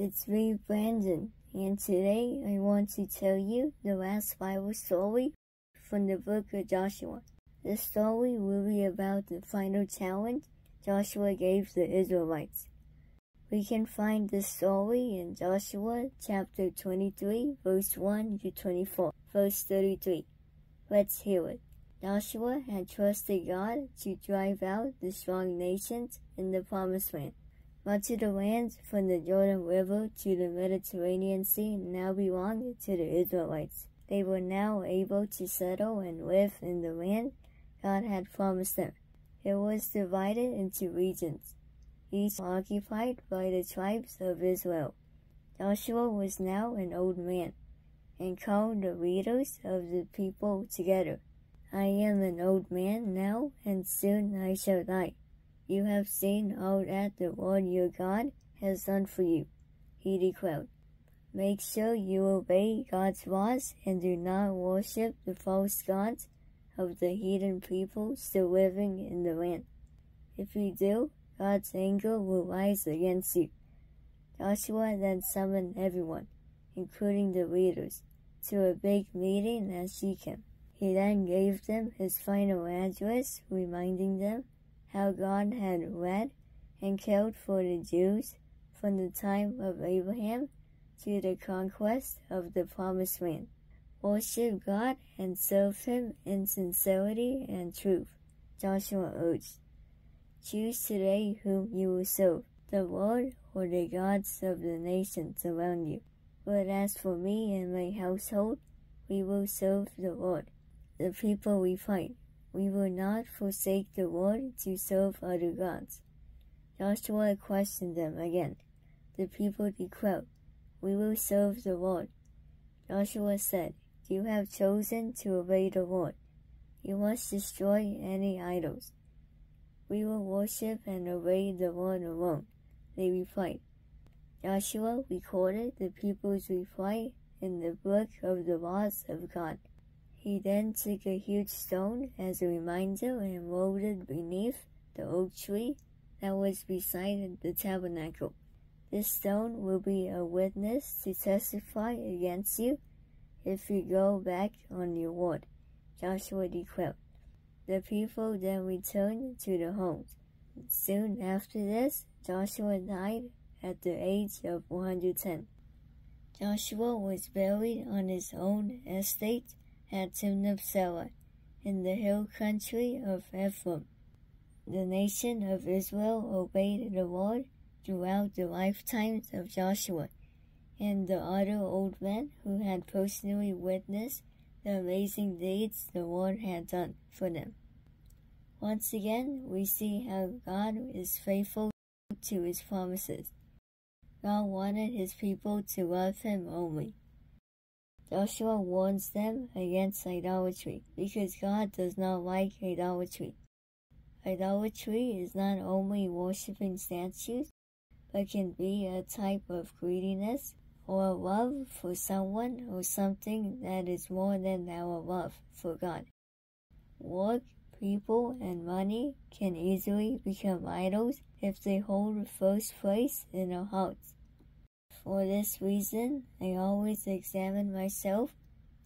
It's me, Brandon, and today I want to tell you the last Bible story from the book of Joshua. The story will be about the final challenge Joshua gave the Israelites. We can find this story in Joshua chapter 23, verse 1 to 24, verse 33. Let's hear it. Joshua had trusted God to drive out the strong nations in the Promised Land. Much of the land from the Jordan River to the Mediterranean Sea now belonged to the Israelites. They were now able to settle and live in the land God had promised them. It was divided into regions, each occupied by the tribes of Israel. Joshua was now an old man, and called the leaders of the people together. I am an old man now, and soon I shall die. You have seen all that the Lord your God has done for you, he declared. Make sure you obey God's laws and do not worship the false gods of the heathen people still living in the land. If you do, God's anger will rise against you. Joshua then summoned everyone, including the leaders, to a big meeting at Shechem. He then gave them his final address, reminding them how God had led and cared for the Jews from the time of Abraham to the conquest of the Promised Land. Worship God and serve Him in sincerity and truth, Joshua urged. Choose today whom you will serve, the Lord or the gods of the nations around you. But as for me and my household, we will serve the Lord. The people replied, we will not forsake the Lord to serve other gods. Joshua questioned them again. The people declared, we will serve the Lord. Joshua said, you have chosen to obey the Lord. You must destroy any idols. We will worship and obey the Lord alone, they replied. Joshua recorded the people's reply in the book of the laws of God. He then took a huge stone as a reminder and rolled it beneath the oak tree that was beside the tabernacle. This stone will be a witness to testify against you if you go back on your word, Joshua declared. The people then returned to their homes. Soon after this, Joshua died at the age of 110. Joshua was buried on his own estate at Timnath-Serah, in the hill country of Ephraim. The nation of Israel obeyed the Lord throughout the lifetimes of Joshua and the other old men who had personally witnessed the amazing deeds the Lord had done for them. Once again, we see how God is faithful to His promises. God wanted His people to love Him only. Joshua warns them against idolatry because God does not like idolatry. Idolatry is not only worshiping statues, but can be a type of greediness or a love for someone or something that is more than our love for God. Work, people, and money can easily become idols if they hold first place in our hearts. For this reason, I always examine myself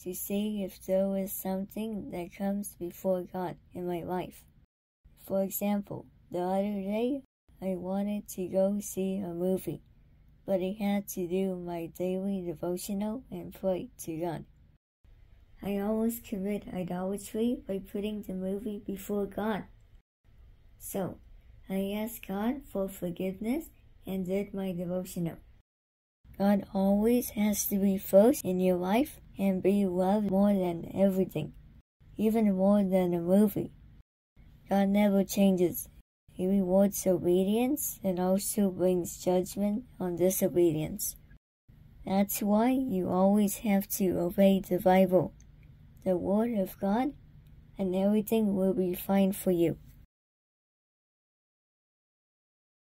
to see if there is something that comes before God in my life. For example, the other day, I wanted to go see a movie, but I had to do my daily devotional and pray to God. I almost commit idolatry by putting the movie before God. So, I asked God for forgiveness and did my devotional. God always has to be first in your life and be loved more than everything, even more than a movie. God never changes. He rewards obedience and also brings judgment on disobedience. That's why you always have to obey the Bible, the Word of God, and everything will be fine for you.